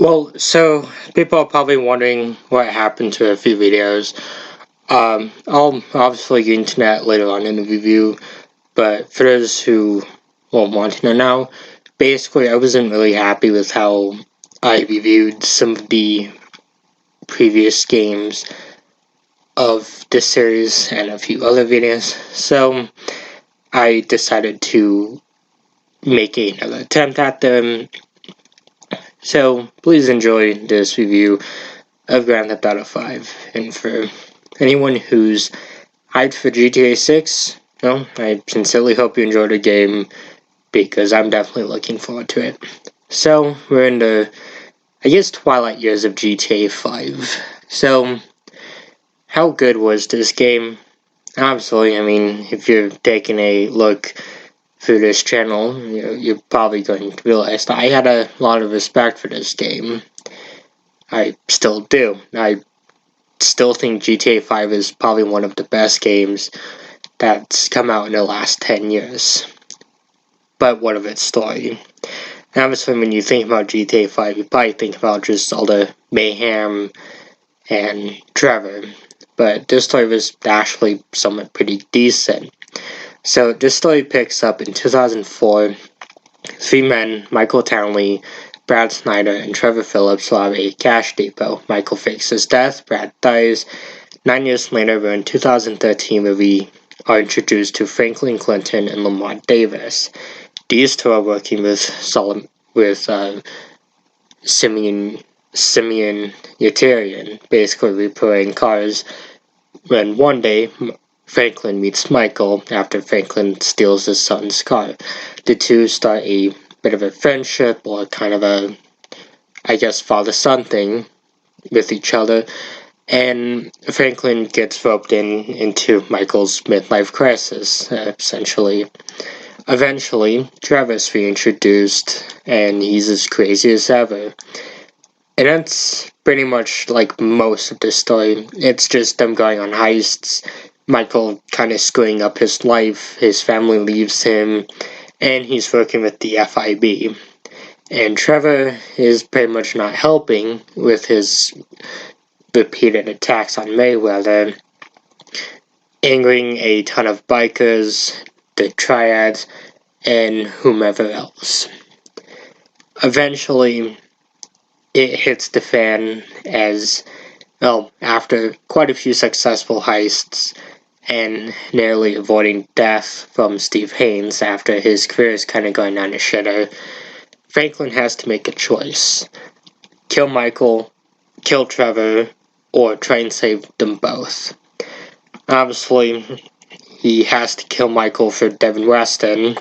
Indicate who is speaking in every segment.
Speaker 1: Well, so people are probably wondering what happened to a few videos. I'll obviously get into that later on in the review, but for those who want to know, basically I wasn't really happy with how I reviewed some of the previous games of this series and a few other videos, so I decided to make another attempt at them. So please enjoy this review of Grand Theft Auto 5. And for anyone who's hyped for GTA 6, I sincerely hope you enjoyed the game, because I'm definitely looking forward to it. So, we're in the, twilight years of GTA 5. So, how good was this game? Obviously, if you're taking a look through this channel, you're probably going to realize that I had a lot of respect for this game. I still do. I still think GTA 5 is probably one of the best games that's come out in the last 10 years. But what of its story? And obviously, when you think about GTA 5, you probably think about just all the mayhem and Trevor. But this story was actually somewhat pretty decent. So this story picks up in 2004. Three men, Michael Townley, Brad Snyder, and Trevor Phillips, rob a cash depot. Michael fakes his death, Brad dies. 9 years later, we're in 2013, where we are introduced to Franklin Clinton and Lamar Davis. These two are working with Simeon Yetarian, basically repairing cars, when one day Franklin meets Michael after Franklin steals his son's car. The two start a bit of a friendship, or kind of a, father-son thing with each other, and Franklin gets roped into Michael's midlife crisis, essentially. Eventually, Trevor's reintroduced, and he's as crazy as ever. And that's pretty much like most of the story. It's just them going on heists, Michael kind of screwing up his life, his family leaves him, and he's working with the FIB. And Trevor is pretty much not helping with his repeated attacks on Mayweather, angering a ton of bikers, the Triads, and whomever else. Eventually, it hits the fan as, after quite a few successful heists and nearly avoiding death from Steve Haynes after his career is kind of going down the shitter, Franklin has to make a choice. Kill Michael, kill Trevor, or try and save them both. Obviously, he has to kill Michael for Devin Weston.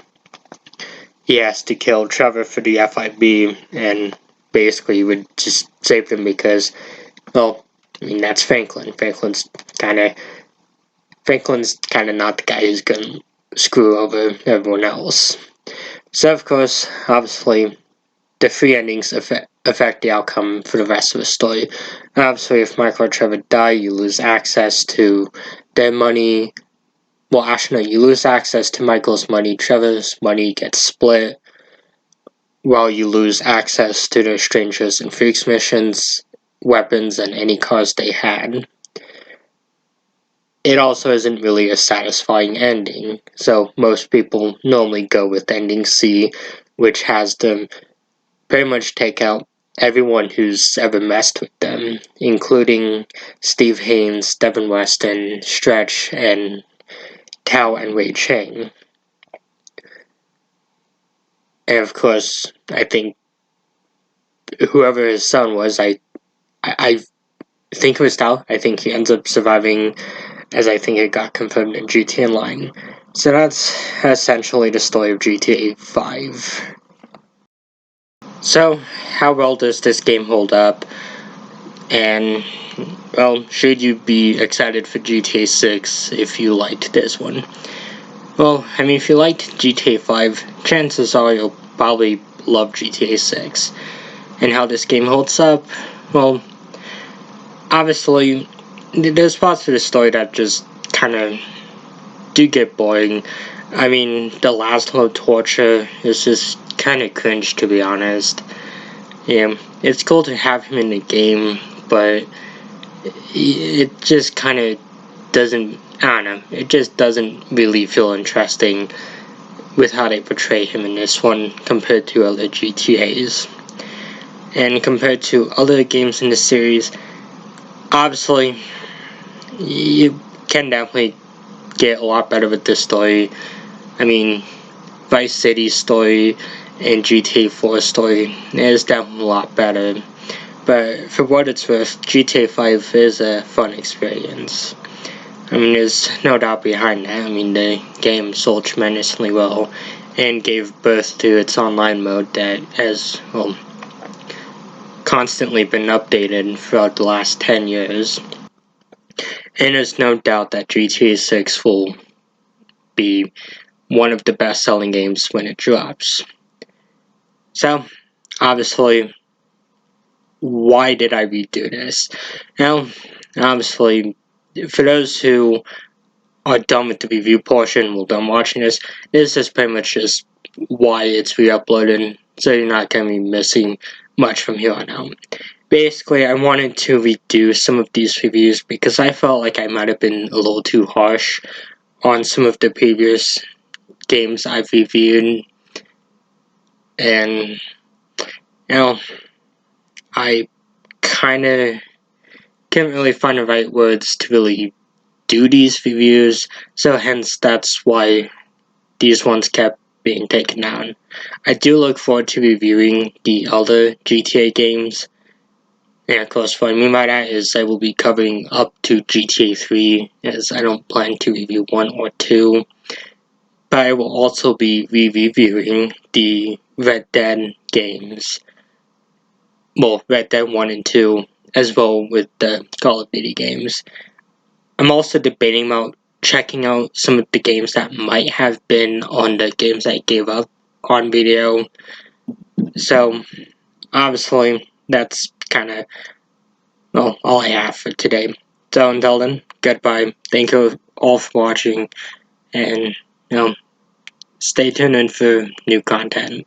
Speaker 1: He has to kill Trevor for the FIB, and basically would just save them because, that's Franklin. Franklin's kind of not the guy who's gonna screw over everyone else. So, of course, obviously, the three endings affect the outcome for the rest of the story. Obviously, if Michael or Trevor die, you lose access to their money. Well, actually, no, you lose access to Michael's money. Trevor's money gets split, while you lose access to the Strangers and Freaks missions, weapons, and any cars they had. It also isn't really a satisfying ending, so most people normally go with ending C, which has them pretty much take out everyone who's ever messed with them, including Steve Haynes, Devin Weston, Stretch, and Tao and Wei Chang. And of course, I think whoever his son was, I think it was Tao. I think he ends up surviving, as I think it got confirmed in GTA Online. So that's essentially the story of GTA 5. So, how well does this game hold up? And, should you be excited for GTA 6 if you liked this one? Well, if you liked GTA 5, chances are you'll probably love GTA 6. And how this game holds up? Well, obviously, there's parts of the story that just kind of do get boring. The last one, torture, is just kind of cringe, to be honest. Yeah, it's cool to have him in the game, but it just kind of doesn't, I don't know, it just doesn't really feel interesting with how they portray him in this one compared to other GTAs. And compared to other games in the series, obviously, you can definitely get a lot better with this story. I mean, Vice City's story and GTA 4 story is definitely a lot better. But for what it's worth, GTA 5 is a fun experience. I mean, there's no doubt behind that. I mean, the game sold tremendously well and gave birth to its online mode that has, well, constantly been updated throughout the last 10 years. And there's no doubt that GTA 6 will be one of the best selling games when it drops. So, obviously, why did I redo this? Now, obviously, for those who are done with the review portion, well, done watching this is pretty much just why it's re-uploaded, so you're not going to be missing much from here on out. Basically, I wanted to redo some of these reviews because I felt like I might have been a little too harsh on some of the previous games I've reviewed, and, I kind of can't really find the right words to really do these reviews, so hence that's why these ones kept being taken down. I do look forward to reviewing the other GTA games, and of course what I mean by that is I will be covering up to GTA 3, as I don't plan to review 1 or 2, but I will also be re-reviewing the Red Dead games. Well, Red Dead 1 and 2, as well with the Call of Duty games. I'm also debating about checking out some of the games that might have been on the games I gave up on video. So, obviously, that's kind of, well, all I have for today. So, until then, goodbye. Thank you all for watching, and, stay tuned in for new content.